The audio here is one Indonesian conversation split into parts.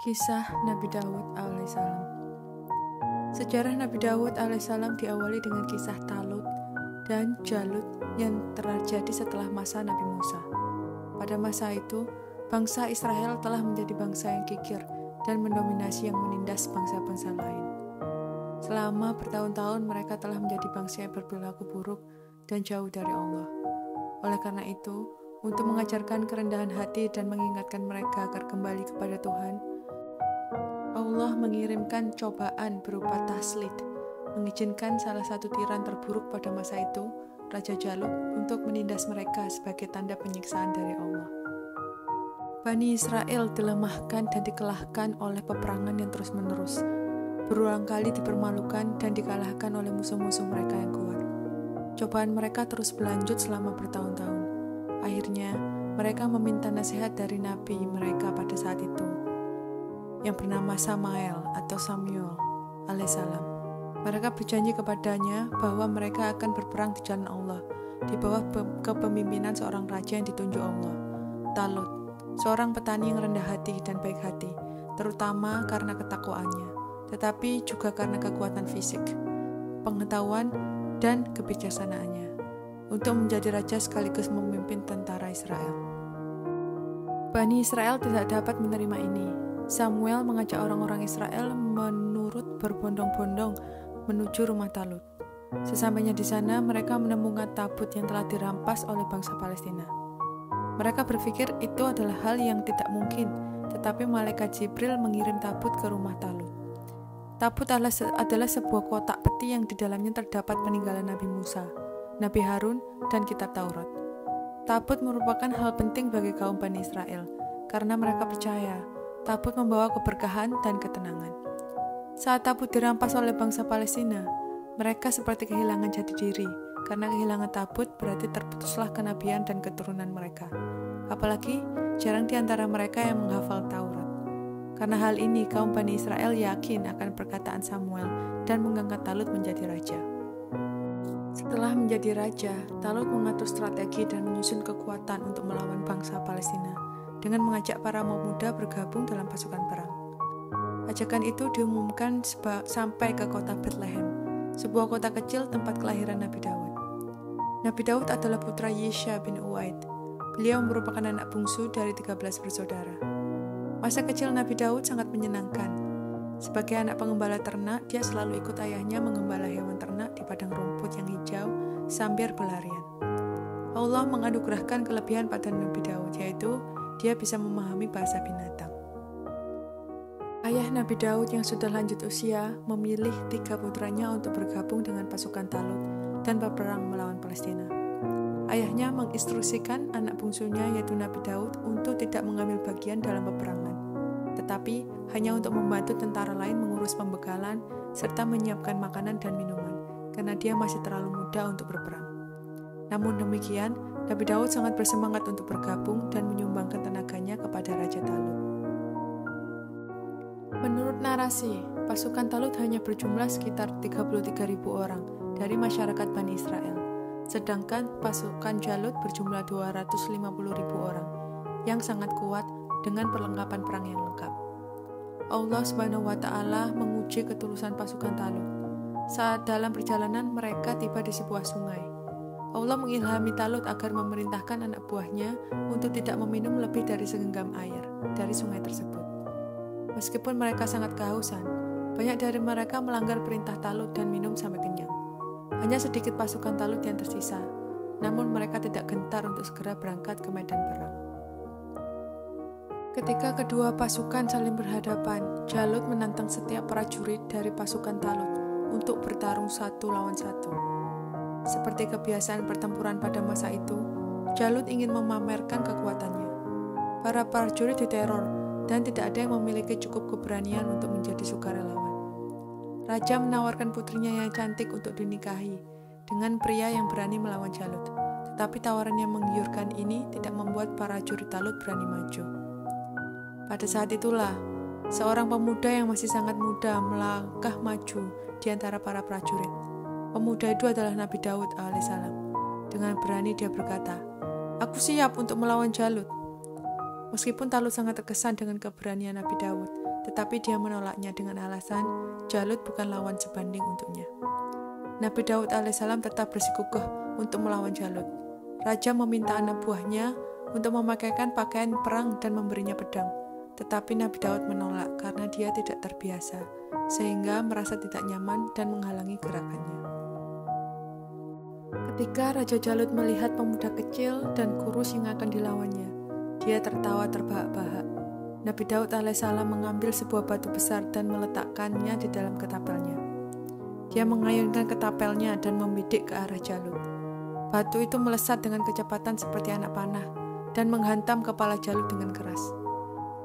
Kisah Nabi Daud alaihissalam. Sejarah Nabi Daud alaihissalam diawali dengan kisah Talut dan Jalut yang terjadi setelah masa Nabi Musa. Pada masa itu, bangsa Israel telah menjadi bangsa yang kikir dan mendominasi yang menindas bangsa-bangsa lain. Selama bertahun-tahun mereka telah menjadi bangsa yang berperilaku buruk dan jauh dari Allah. Oleh karena itu, untuk mengajarkan kerendahan hati dan mengingatkan mereka agar kembali kepada Tuhan, Allah mengirimkan cobaan berupa taslit, mengizinkan salah satu tiran terburuk pada masa itu, Raja Jalut, untuk menindas mereka sebagai tanda penyiksaan dari Allah. Bani Israel dilemahkan dan dikelahkan oleh peperangan yang terus-menerus, berulang kali dipermalukan dan dikalahkan oleh musuh-musuh mereka yang kuat. Cobaan mereka terus berlanjut selama bertahun-tahun. Akhirnya, mereka meminta nasihat dari nabi mereka pada saat itu, yang bernama Samael atau Samuel alaihissalam. Mereka berjanji kepadanya bahwa mereka akan berperang di jalan Allah di bawah kepemimpinan seorang raja yang ditunjuk Allah, Talut, seorang petani yang rendah hati dan baik hati, terutama karena ketakwaannya, tetapi juga karena kekuatan fisik, pengetahuan, dan kebijaksanaannya, untuk menjadi raja sekaligus memimpin tentara Israel. Bani Israel tidak dapat menerima ini. Samuel mengajak orang-orang Israel menurut berbondong-bondong menuju rumah Talut. Sesampainya di sana, mereka menemukan tabut yang telah dirampas oleh bangsa Palestina. Mereka berpikir itu adalah hal yang tidak mungkin, tetapi malaikat Jibril mengirim tabut ke rumah Talut. Tabut adalah sebuah kotak peti yang di dalamnya terdapat peninggalan Nabi Musa, Nabi Harun, dan kitab Taurat. Tabut merupakan hal penting bagi kaum Bani Israel, karena mereka percaya tabut membawa keberkahan dan ketenangan. Saat tabut dirampas oleh bangsa Palestina, mereka seperti kehilangan jati diri, karena kehilangan tabut berarti terputuslah kenabian dan keturunan mereka. Apalagi jarang di antara mereka yang menghafal Taurat. Karena hal ini, kaum Bani Israel yakin akan perkataan Samuel dan mengangkat Talut menjadi raja. Setelah menjadi raja, Talut mengatur strategi dan menyusun kekuatan untuk melawan bangsa Palestina dengan mengajak para pemuda bergabung dalam pasukan perang. Ajakan itu diumumkan sampai ke kota Bethlehem, sebuah kota kecil tempat kelahiran Nabi Daud. Nabi Daud adalah putra Yesha bin Uaid. Beliau merupakan anak bungsu dari 13 bersaudara. Masa kecil Nabi Daud sangat menyenangkan. Sebagai anak pengembala ternak, dia selalu ikut ayahnya mengembala hewan ternak di padang rumput yang hijau sambil berlarian. Allah menganugerahkan kelebihan pada Nabi Daud, yaitu dia bisa memahami bahasa binatang. Ayah Nabi Daud yang sudah lanjut usia memilih 3 putranya untuk bergabung dengan pasukan Talut dan berperang melawan Palestina. Ayahnya menginstruksikan anak bungsunya yaitu Nabi Daud untuk tidak mengambil bagian dalam peperangan, tetapi hanya untuk membantu tentara lain mengurus pembekalan serta menyiapkan makanan dan minuman, karena dia masih terlalu muda untuk berperang. Namun demikian, Nabi Daud sangat bersemangat untuk bergabung dan menyumbangkan tenaganya kepada Raja Talut. Menurut narasi, pasukan Talut hanya berjumlah sekitar 33.000 orang dari masyarakat Bani Israel, sedangkan pasukan Jalut berjumlah 250.000 orang yang sangat kuat dengan perlengkapan perang yang lengkap. Allah Subhanahu wa Ta'ala menguji ketulusan pasukan Talut. Saat dalam perjalanan mereka tiba di sebuah sungai. Allah mengilhami Talut agar memerintahkan anak buahnya untuk tidak meminum lebih dari segenggam air dari sungai tersebut. Meskipun mereka sangat kehausan, banyak dari mereka melanggar perintah Talut dan minum sampai kenyang. Hanya sedikit pasukan Talut yang tersisa, namun mereka tidak gentar untuk segera berangkat ke medan perang. Ketika kedua pasukan saling berhadapan, Jalut menantang setiap prajurit dari pasukan Talut untuk bertarung satu lawan satu. Seperti kebiasaan pertempuran pada masa itu, Jalut ingin memamerkan kekuatannya. Para prajurit diteror dan tidak ada yang memiliki cukup keberanian untuk menjadi sukarelawan. Raja menawarkan putrinya yang cantik untuk dinikahi dengan pria yang berani melawan Jalut. Tetapi tawaran yang menggiurkan ini tidak membuat para prajurit Talut berani maju. Pada saat itulah, seorang pemuda yang masih sangat muda melangkah maju di antara para prajurit. Pemuda itu adalah Nabi Daud alaihissalam. Dengan berani dia berkata, "Aku siap untuk melawan Jalut." Meskipun Talut sangat terkesan dengan keberanian Nabi Daud, tetapi dia menolaknya dengan alasan Jalut bukan lawan sebanding untuknya. Nabi Daud alaihissalam tetap bersikukuh untuk melawan Jalut. Raja meminta anak buahnya untuk memakaikan pakaian perang dan memberinya pedang. Tetapi Nabi Daud menolak karena dia tidak terbiasa, sehingga merasa tidak nyaman dan menghalangi gerakannya. Ketika Raja Jalut melihat pemuda kecil dan kurus yang akan dilawannya, dia tertawa terbahak-bahak. Nabi Daud alaihissalam mengambil sebuah batu besar dan meletakkannya di dalam ketapelnya. Dia mengayunkan ketapelnya dan membidik ke arah Jalut. Batu itu melesat dengan kecepatan seperti anak panah dan menghantam kepala Jalut dengan keras.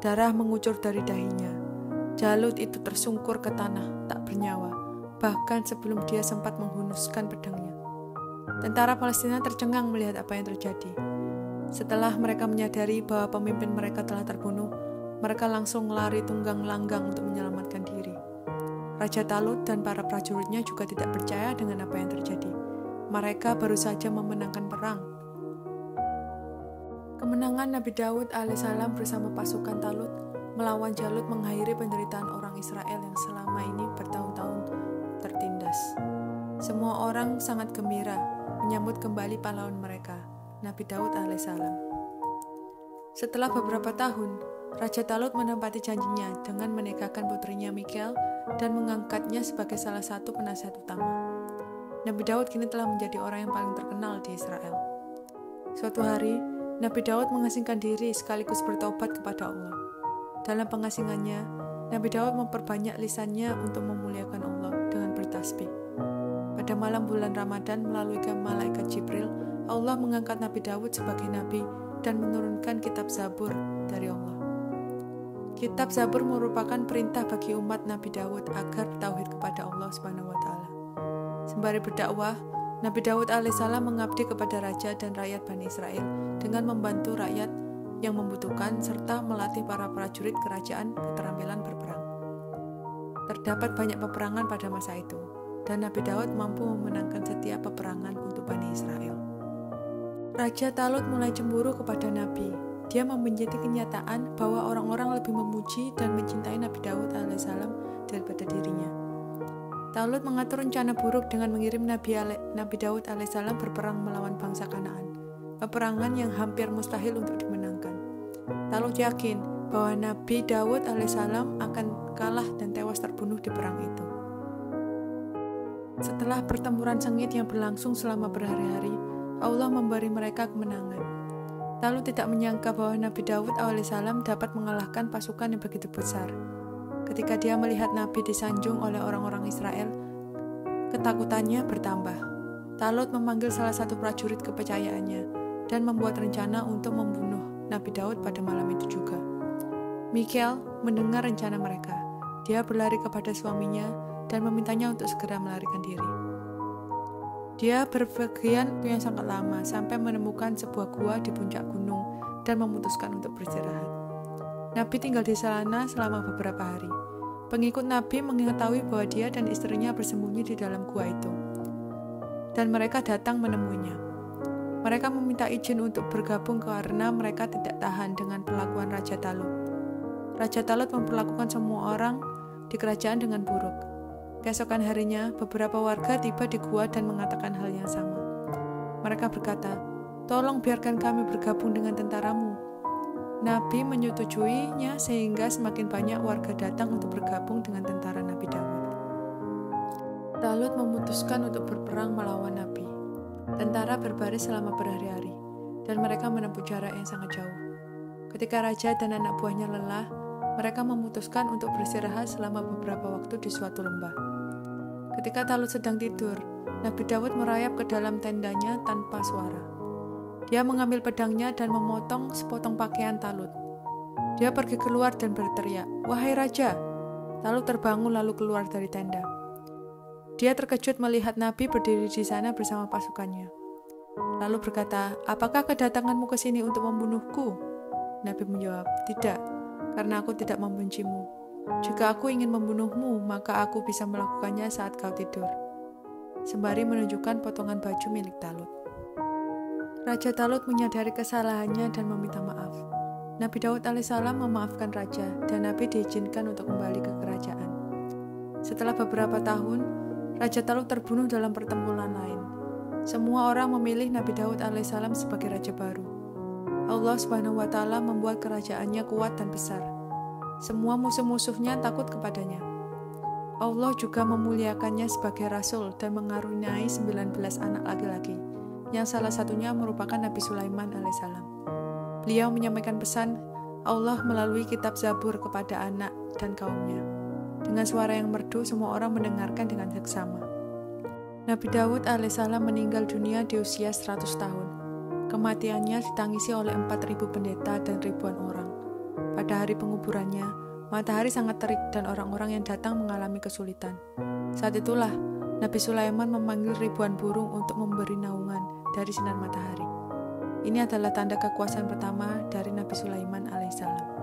Darah mengucur dari dahinya. Jalut itu tersungkur ke tanah, tak bernyawa, bahkan sebelum dia sempat menghunuskan pedangnya. Tentara Palestina tercengang melihat apa yang terjadi. Setelah mereka menyadari bahwa pemimpin mereka telah terbunuh, mereka langsung lari tunggang langgang untuk menyelamatkan diri. Raja Talut dan para prajuritnya juga tidak percaya dengan apa yang terjadi. Mereka baru saja memenangkan perang. Kemenangan Nabi Daud alaihissalam bersama pasukan Talut melawan Jalut mengakhiri penderitaan orang Israel yang selama ini bertahun-tahun tertindas. Semua orang sangat gembira menyambut kembali pahlawan mereka, Nabi Daud alaihissalam. Setelah beberapa tahun, Raja Talut menempati janjinya dengan menikahkan putrinya Michal dan mengangkatnya sebagai salah satu penasihat utama. Nabi Daud kini telah menjadi orang yang paling terkenal di Israel. Suatu hari, Nabi Daud mengasingkan diri sekaligus bertobat kepada Allah. Dalam pengasingannya, Nabi Daud memperbanyak lisannya untuk memuliakan Allah dengan bertasbih. Pada malam bulan Ramadan melalui malaikat Jibril, Allah mengangkat Nabi Daud sebagai nabi dan menurunkan kitab Zabur dari Allah. Kitab Zabur merupakan perintah bagi umat Nabi Daud agar bertauhid kepada Allah Subhanahu wa taala. Sembari berdakwah, Nabi Daud alaihissalam mengabdi kepada raja dan rakyat Bani Israel dengan membantu rakyat yang membutuhkan serta melatih para prajurit kerajaan keterampilan berperang. Terdapat banyak peperangan pada masa itu, dan Nabi Daud mampu memenangkan setiap peperangan untuk Bani Israel. Raja Talut mulai cemburu kepada Nabi. Dia membenci kenyataan bahwa orang-orang lebih memuji dan mencintai Nabi Daud alaihissalam daripada dirinya. Talut mengatur rencana buruk dengan mengirim Nabi Daud alaihissalam berperang melawan bangsa Kanaan, peperangan yang hampir mustahil untuk dimenangkan. Talut yakin bahwa Nabi Daud alaihissalam akan kalah dan tewas terbunuh di perang itu. Setelah pertempuran sengit yang berlangsung selama berhari-hari, Allah memberi mereka kemenangan. Talut tidak menyangka bahwa Nabi Daud alaihissalam dapat mengalahkan pasukan yang begitu besar. Ketika dia melihat Nabi disanjung oleh orang-orang Israel, ketakutannya bertambah. Talut memanggil salah satu prajurit kepercayaannya dan membuat rencana untuk membunuh Nabi Daud pada malam itu juga. Michal mendengar rencana mereka. Dia berlari kepada suaminya dan memintanya untuk segera melarikan diri. Dia berpergian yang sangat lama sampai menemukan sebuah gua di puncak gunung dan memutuskan untuk beristirahat. Nabi tinggal di sana selama beberapa hari. Pengikut Nabi mengetahui bahwa dia dan istrinya bersembunyi di dalam gua itu, dan mereka datang menemuinya. Mereka meminta izin untuk bergabung karena mereka tidak tahan dengan perlakuan Raja Talut. Raja Talut memperlakukan semua orang di kerajaan dengan buruk. Keesokan harinya, beberapa warga tiba di gua dan mengatakan hal yang sama. Mereka berkata, "Tolong biarkan kami bergabung dengan tentaramu." Nabi menyetujuinya sehingga semakin banyak warga datang untuk bergabung dengan tentara Nabi Daud. Talut memutuskan untuk berperang melawan Nabi. Tentara berbaris selama berhari-hari, dan mereka menempuh jarak yang sangat jauh. Ketika raja dan anak buahnya lelah, mereka memutuskan untuk beristirahat selama beberapa waktu di suatu lembah. Ketika Talut sedang tidur, Nabi Daud merayap ke dalam tendanya tanpa suara. Dia mengambil pedangnya dan memotong sepotong pakaian Talut. Dia pergi keluar dan berteriak, "Wahai Raja!" Talut terbangun lalu keluar dari tenda. Dia terkejut melihat Nabi berdiri di sana bersama pasukannya. Lalu berkata, "Apakah kedatanganmu ke sini untuk membunuhku?" Nabi menjawab, "Tidak, karena aku tidak membencimu. Jika aku ingin membunuhmu, maka aku bisa melakukannya saat kau tidur." Sembari menunjukkan potongan baju milik Talut. Raja Talut menyadari kesalahannya dan meminta maaf. Nabi Daud alaihissalam memaafkan raja dan Nabi diizinkan untuk kembali ke kerajaan. Setelah beberapa tahun, Raja Talut terbunuh dalam pertempuran lain. Semua orang memilih Nabi Daud alaihissalam sebagai raja baru. Allah Subhanahu wa Ta'ala membuat kerajaannya kuat dan besar. Semua musuh-musuhnya takut kepadanya. Allah juga memuliakannya sebagai rasul dan mengaruniai 19 anak laki-laki, yang salah satunya merupakan Nabi Sulaiman alaihissalam. Beliau menyampaikan pesan Allah melalui kitab Zabur kepada anak dan kaumnya. Dengan suara yang merdu, semua orang mendengarkan dengan seksama. Nabi Daud alaihissalam meninggal dunia di usia 100 tahun. Kematiannya ditangisi oleh 4.000 pendeta dan ribuan orang. Pada hari penguburannya, matahari sangat terik dan orang-orang yang datang mengalami kesulitan. Saat itulah, Nabi Sulaiman memanggil ribuan burung untuk memberi naungan dari sinar matahari. Ini adalah tanda kekuasaan pertama dari Nabi Sulaiman alaihissalam.